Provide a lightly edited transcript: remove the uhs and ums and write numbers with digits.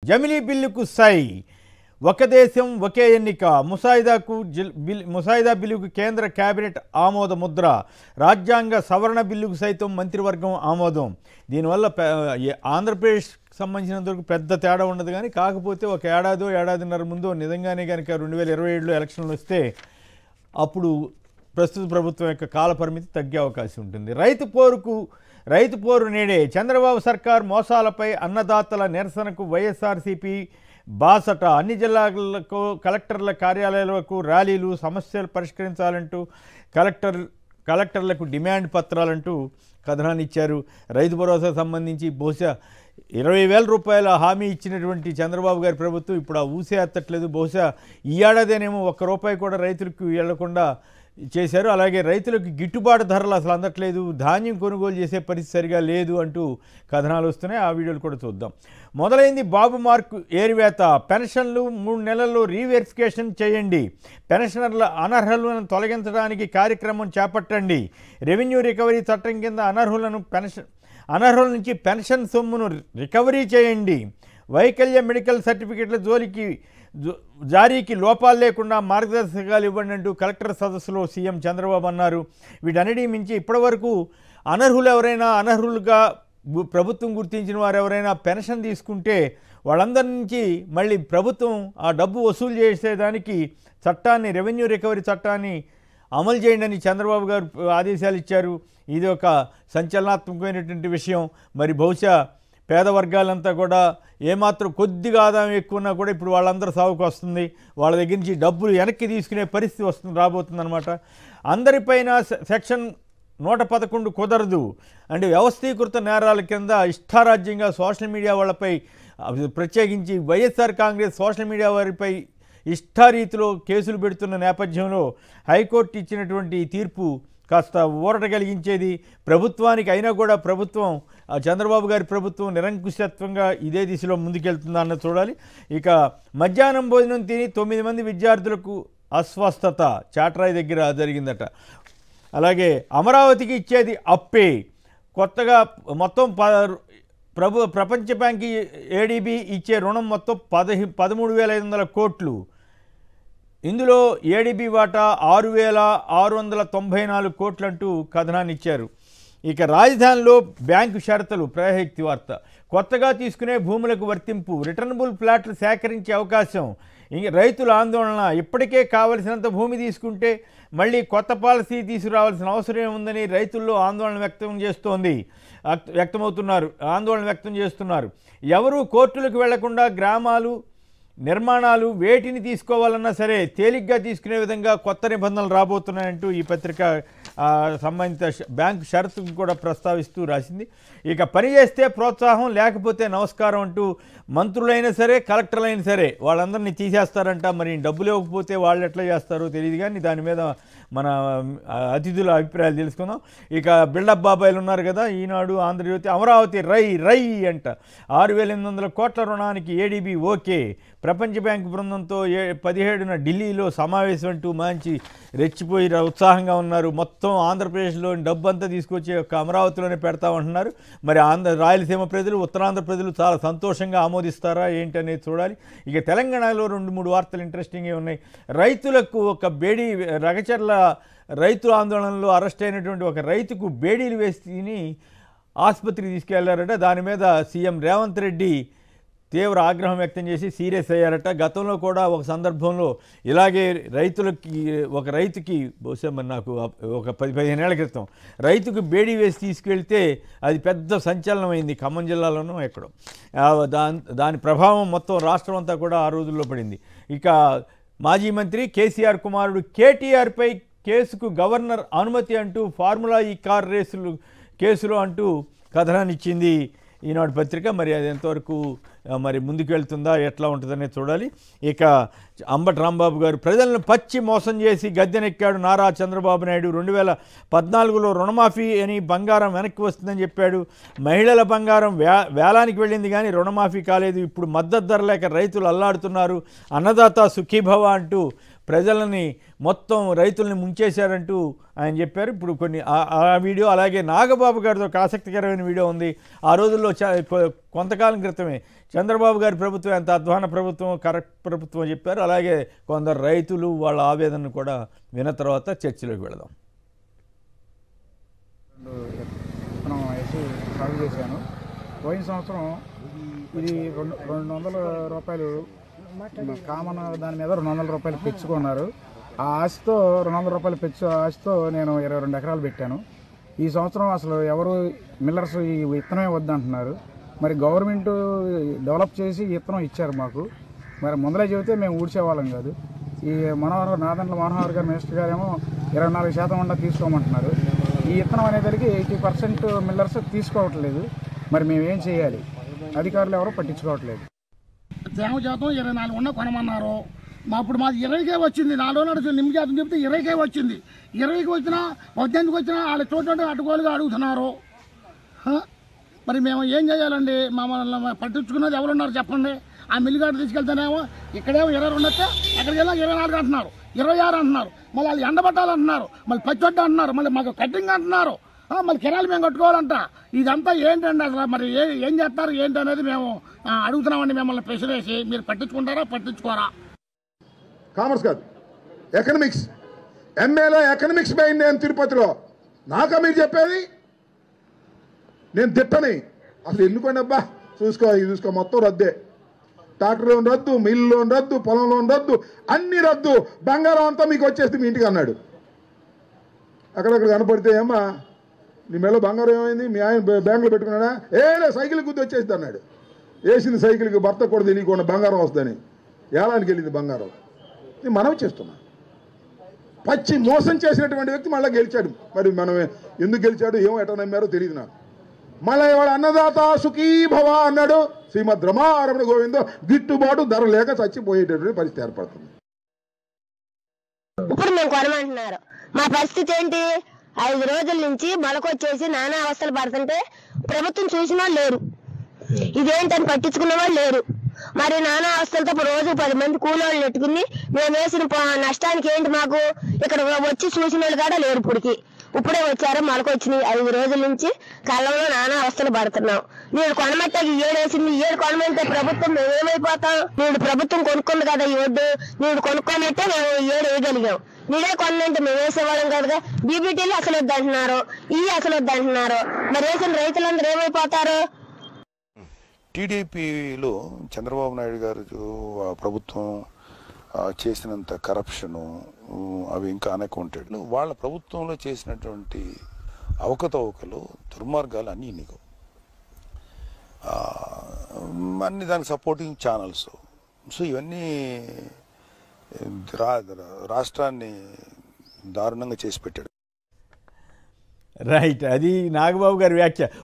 జమిలీ బిల్లుకు సై, ఒక దేశం ఒకే ఎన్నిక, ముసాయిదా బిల్లుకు కేంద్ర కేబినెట్ ఆమోద ముద్ర, రాజ్యాంగ సవరణ బిల్లుకు సైతం మంత్రివర్గం ఆమోదం. దీనివల్ల ఆంధ్రప్రదేశ్ సంబంధించినంతవరకు పెద్ద తేడా ఉండదు. కానీ కాకపోతే ఒక ఏడాదిన్నర ముందు నిజంగానే కనుక 2027లో ఎలక్షన్లు వస్తే అప్పుడు ప్రస్తుత ప్రభుత్వం యొక్క కాల పరిమితి తగ్గే అవకాశం ఉంటుంది. రైతు పోరు నేడే, చంద్రబాబు సర్కార్ మోసాలపై అన్నదాతల నిరసనకు వైఎస్ఆర్సీపీ బాసట, అన్ని జిల్లాలకు కలెక్టర్ల కార్యాలయాలకు ర్యాలీలు, సమస్యలు పరిష్కరించాలంటూ కలెక్టర్లకు డిమాండ్ పత్రాలంటూ కథనాన్ని ఇచ్చారు. రైతు భరోసా సంబంధించి బహుశా 20,000 రూపాయల హామీ ఇచ్చినటువంటి చంద్రబాబు గారి ప్రభుత్వం ఇప్పుడు ఆ ఊసే ఎత్తట్లేదు. బహుశా ఈ ఏడాదేనేమో ₹1 కూడా రైతులకు వెళ్లకుండా చేశారు. అలాగే రైతులకు గిట్టుబాటు ధరలు అసలు అందట్లేదు, ధాన్యం కొనుగోలు చేసే పరిస్థితి సరిగా లేదు అంటూ కథనాలు వస్తున్నాయి. ఆ వీడియోలు కూడా చూద్దాం. మొదలైంది బాబు మార్కు ఏరివేత, పెన్షన్లు 3 నెలల్లో రీవెరిఫికేషన్ చేయండి, పెన్షనర్ల అనర్హులను తొలగించడానికి కార్యక్రమం చేపట్టండి, రెవెన్యూ రికవరీ చట్టం కింద అనర్హుల నుంచి పెన్షన్ సొమ్మును రికవరీ చేయండి, వైకల్య మెడికల్ సర్టిఫికెట్ల జారీకి లోపాలు లేకుండా మార్గదర్శకాలు ఇవ్వండి అంటూ కలెక్టర్ సదస్సులో సీఎం చంద్రబాబు అన్నారు. వీటన్నిటి మించి ఇప్పటివరకు అనర్హులుగా ప్రభుత్వం గుర్తించిన వారు ఎవరైనా పెన్షన్ తీసుకుంటే వాళ్ళందరి నుంచి మళ్ళీ ప్రభుత్వం ఆ డబ్బు వసూలు చేసేదానికి చట్టాన్ని, రెవెన్యూ రికవరీ చట్టాన్ని అమలు చేయండి అని చంద్రబాబు గారు ఆదేశాలు ఇచ్చారు. ఇది ఒక సంచలనాత్మకమైనటువంటి విషయం. మరి బహుశా పేద వర్గాలంతా కూడా ఏమాత్రం కొద్దిగా ఆదాయం ఎక్కువ ఉన్నా కూడా ఇప్పుడు వాళ్ళందరూ సాగుకు వస్తుంది. వాళ్ళ దగ్గర నుంచి డబ్బులు వెనక్కి తీసుకునే పరిస్థితి రాబోతుందన్నమాట. అందరిపైన సెక్షన్ 111 కుదరదు అంటే వ్యవస్థీకృత నేరాల కింద ఇష్టారాజ్యంగా సోషల్ మీడియా వాళ్ళపై, ప్రత్యేకించి వైఎస్ఆర్ కాంగ్రెస్ సోషల్ మీడియా వారిపై ఇష్టారీతిలో కేసులు పెడుతున్న నేపథ్యంలో హైకోర్టు ఇచ్చినటువంటి తీర్పు కాస్త ఊరట కలిగించేది. ప్రభుత్వానికి అయినా కూడా ప్రభుత్వం, చంద్రబాబు గారి ప్రభుత్వం నిరంకుశత్వంగా ఇదే దిశలో ముందుకెళ్తుందా అన్నది చూడాలి. ఇక మధ్యాహ్నం భోజనం తిని 9 మంది విద్యార్థులకు అస్వస్థత చాట్రాయి దగ్గర జరిగిందట. అలాగే అమరావతికి ఇచ్చేది అప్పే, కొత్తగా మొత్తం ప్రపంచ బ్యాంక్ ఏడీబీ ఇచ్చే రుణం మొత్తం 13,500 కోట్లు. ఇందులో ఏడీబీ వాటా 6,694 కోట్లంటూ కథనాన్ని ఇచ్చారు. ఇక రాజధానిలో బ్యాంకు షరతులు, ప్రహేక్తి వార్త, కొత్తగా తీసుకునే భూములకు వర్తింపు, రిటర్నబుల్ ప్లాట్లు సేకరించే అవకాశం, రైతుల ఆందోళన, ఇప్పటికే కావలసినంత భూమి తీసుకుంటే మళ్ళీ కొత్త పాలసీ తీసుకురావాల్సిన అవసరం ఏముందని రైతుల్లో ఆందోళన వ్యక్తం చేస్తున్నారు. ఎవరూ కోర్టులకు వెళ్లకుండా గ్రామాలు, నిర్మాణాలు వేటిని తీసుకోవాలన్నా సరే తేలిగ్గా తీసుకునే విధంగా కొత్త నిబంధనలు రాబోతున్నాయంటూ ఈ పత్రిక సంబంధిత బ్యాంకు షరతును కూడా ప్రస్తావిస్తూ రాసింది. ఇక పని చేస్తే ప్రోత్సాహం, లేకపోతే నమస్కారం అంటూ మంత్రులైనా సరే కలెక్టర్లైనా సరే వాళ్ళందరినీ తీసేస్తారంట. మరి డబ్బులు ఇవ్వకపోతే వాళ్ళు ఎట్లా చేస్తారో తెలియదు. కానీ దాని మీద మన అతిథుల అభిప్రాయాలు తెలుసుకుందాం. ఇక బిల్డప్ బాబాయిలు ఉన్నారు కదా, ఈనాడు, ఆంధ్రజ్యోతి, అమరావతి రై అంట, 6,800 కోట్ల రుణానికి ఏడీబీ ఓకే, ప్రపంచ బ్యాంకు బృందంతో 17న ఢిల్లీలో సమావేశం అంటూ మంచి రెచ్చిపోయి ఉత్సాహంగా ఉన్నారు. మొత్తం ఆంధ్రప్రదేశ్లో డబ్బు అంతా తీసుకొచ్చి ఒక అమరావతిలోనే పెడతామంటున్నారు. మరి రాయలసీమ ప్రజలు, ఉత్తరాంధ్ర ప్రజలు చాలా సంతోషంగా ఆమోదిస్తారా ఏంటి అనేది చూడాలి. ఇక తెలంగాణలో 2-3 వార్తలు ఇంట్రెస్టింగ్గా ఉన్నాయి. రైతులకు ఒక రగచర్ల రైతు ఆందోళనలో అరెస్ట్ అయినటువంటి ఒక రైతుకు బేడీలు వేసి ఆసుపత్రికి తీసుకెళ్లారట. దాని మీద సీఎం రేవంత్ రెడ్డి తీవ్ర ఆగ్రహం వ్యక్తం చేసి సీరియస్ అయ్యారట. గతంలో కూడా ఒక సందర్భంలో ఇలాగే ఒక రైతుకి బహుశా మరి నాకు ఒక 10-15 ఏళ్ల క్రితం రైతుకు బేడీ వేసి తీసుకెళ్తే అది పెద్ద సంచలనమైంది. ఖమ్మం జిల్లాలోనూ ఎక్కడో దాని ప్రభావం మొత్తం రాష్ట్రం అంతా కూడా ఆ రోజుల్లో పడింది. ఇక మాజీ మంత్రి కేసీఆర్ కుమారుడు కేటీఆర్పై కేసుకు గవర్నర్ అనుమతి అంటూ ఫార్ములా ఈ కార్ రేసులు కేసులో అంటూ కథనాన్ని ఇచ్చింది ఈనాడు పత్రిక. మరి అది ఎంతవరకు మరి ముందుకు వెళ్తుందా, ఎట్లా ఉంటుందనే చూడాలి. ఇక అంబటి రాంబాబు గారు ప్రజలను పచ్చి మోసం చేసి గద్దెనెక్కాడు నారా చంద్రబాబు నాయుడు. 2014లో రుణమాఫీ అని బంగారం వెనక్కి వస్తుందని చెప్పాడు. మహిళల బంగారం వేలానికి వెళ్ళింది కానీ రుణమాఫీ కాలేదు. ఇప్పుడు మద్దతు ధర లేక రైతులు అల్లాడుతున్నారు. అన్నదాత సుఖీభవ అంటూ ప్రజలని మొత్తం రైతుల్ని ముంచేశారంటూ ఆయన చెప్పారు. ఇప్పుడు కొన్ని ఆ వీడియో, అలాగే నాగబాబు గారితో ఒక ఆసక్తికరమైన వీడియో ఉంది. ఆ రోజుల్లో కొంతకాలం క్రితమే చంద్రబాబు గారి ప్రభుత్వం ఎంత అధ్వాన ప్రభుత్వం, కరెక్ట్ ప్రభుత్వం చెప్పారు. అలాగే కొందరు రైతులు వాళ్ళ ఆవేదనను కూడా విన్న తర్వాత చర్చలోకి వెళదాం. విత్తనం వేసి సాగు చేశాను. పోయిన సంవత్సరం ఇది 200 రూపాయలు కామన్ దాని మీద 200 రూపాయలు పెంచుకున్నారు. ఆ ఆశతో 200 రూపాయలు ఆశతో నేను 22 ఎకరాలు పెట్టాను. ఈ సంవత్సరం అసలు ఎవరు మిల్లర్స్ ఈ విత్తనమే వద్దంటున్నారు. మరి గవర్నమెంట్ డెవలప్ చేసి విత్తనం ఇచ్చారు మాకు. మరి ముందలే చెబితే మేము ఊడ్చేవాళ్ళం కాదు. ఈ నాదండ్ల మనోహర్ గారు మినిస్టర్ గారేమో 24% ఉండా తీసుకోమంటున్నారు. ఈ విత్తనం అనేదానికి 80% మిల్లర్స్ తీసుకోవట్లేదు. మరి మేము ఏం చేయాలి? అధికారులు ఎవరో పట్టించుకోవట్లేదు. తేమ శాతం 24 ఉన్న కొనమన్నారు. అప్పుడు మాది 20కే వచ్చింది. 4 రోజులు నిమ్మ శాతం చెప్తే 20కే వచ్చింది. 20కి వచ్చినా 18కి వచ్చినా వాళ్ళు చోటు అడ్డుగోలుగా అడుగుతున్నారు. మరి మేము ఏం చేయాలండి? మమ్మల్ని పట్టించుకున్నది ఎవరున్నారు చెప్పండి? ఆ మిల్లుగాడు తీసుకెళ్తేనేమో ఇక్కడేమో 22 వస్తే ఎక్కడికి వెళ్ళా 24 అంటున్నారు, 26 అంటున్నారు. మళ్ళీ వాళ్ళు ఎండబట్టాలంటున్నారు, మళ్ళీ పచ్చొడ్డ అంటున్నారు, మళ్ళీ మాకు కటింగ్ అంటున్నారు, మళ్ళీ కిరాలు మేము కట్టుకోవాలంట. ఇదంతా ఏంటండి అసలు? మరి ఏం చేస్తారు ఏంటి అనేది మేము అడుగుతున్నామండి. మిమ్మల్ని ప్రశ్న వేసి మీరు పట్టించుకుంటారా పట్టించుకోరా? కామర్స్ కాదు, ఎకనామిక్స్. ఎంఏలో ఎకనామిక్స్ పోయింది నేను తిరుపతిలో. నాకా మీరు చెప్పేది? నేను తిట్టని అసలు ఎన్నుకోండి అబ్బా. చూసుకో మొత్తం రద్దే. ట్రాక్టర్ లోన్ రద్దు, మిల్ లోన్ రద్దు, పొలం లోన్ రద్దు, అన్ని రద్దు. బంగారం అంతా మీకు వచ్చేస్తే మీ ఇంటికి అన్నాడు. అక్కడక్కడ కనపడితే ఏమ్మా నీ మేలో బంగారం ఏమైంది? మీ ఆయన బ్యాంకులో పెట్టుకున్నాడా? సైకిల్ గుద్ది వచ్చేసింది అన్నాడు. వేసింది సైకిల్కి భర్త కూడా తెలియకుండా బంగారం వస్తుందని ఏలానికి వెళ్ళింది బంగారం. నేను మనవి చేస్తున్నా. పచ్చి మోసం చేసినటువంటి వ్యక్తి మళ్ళీ గెలిచాడు. మరి మనం ఎందుకు గెలిచాడు ఏమో ఎట్లా నమ్మారో తెలియదు నాకు. మళ్ళీ వాడు అన్నదాత సుఖీభవ అన్నాడు. శ్రీమద్ రమారమణ గోవిందో గిట్టుబాటు ధర లేక చచ్చిపోయేటటువంటి పరిస్థితి ఏర్పడుతుంది. ఇప్పుడు మేము కొనమంటున్నారు. మా పరిస్థితి ఏంటి? 5 రోజుల నుంచి మొలకొచ్చేసి నానా అవస్థలు పడుతుంటే ప్రభుత్వం చూసిన వాళ్ళు లేరు, ఇదేంటని పట్టించుకున్న వాళ్ళు లేరు. మరి నానా అవస్థలతో రోజు 10 మంది కూలోళ్ళు పెట్టుకుని మేము వేసిన నష్టానికి ఏంటి మాకు? ఇక్కడ వచ్చి చూసిన వాళ్ళు కూడా లేరు. ఇప్పుడే వచ్చారు, మొలకొచ్చినాయి. 5 రోజుల నుంచి కళ్ళంలో నానా అవస్థలు పడుతున్నాం. నేను కొనమట్టాకి 7 వేసింది. 7 కొనమంటే ప్రభుత్వం మేమేమైపోతాం? నేను ప్రభుత్వం కొనుక్కుంది కదా ఈ ఒడ్డు, నేను కొనుక్కోమంటే మేము 7 వేయగలిగాం. నీడే కొనంటే మేము వేసేవాళ్ళం కదా. బీబీటీలు అసలు వద్దంటున్నారు, అసలు వద్దంటున్నారు. మరి వేసిన రైతులందరూ ఏమైపోతారు? టీడీపీలో చంద్రబాబు నాయుడు గారు ప్రభుత్వం చేసినంత కరప్షను అవి ఇంకా అన్అకౌంటెడ్. వాళ్ళ ప్రభుత్వంలో చేసినటువంటి అవకతవకలు, దుర్మార్గాలు అన్నీ నీకు అన్ని దానికి సపోర్టింగ్ ఛానల్స్. సో ఇవన్నీ రాష్ట్రాన్ని దారుణంగా చేసి పెట్టాడు. రైట్, అది నాగబాబు గారి వ్యాఖ్య.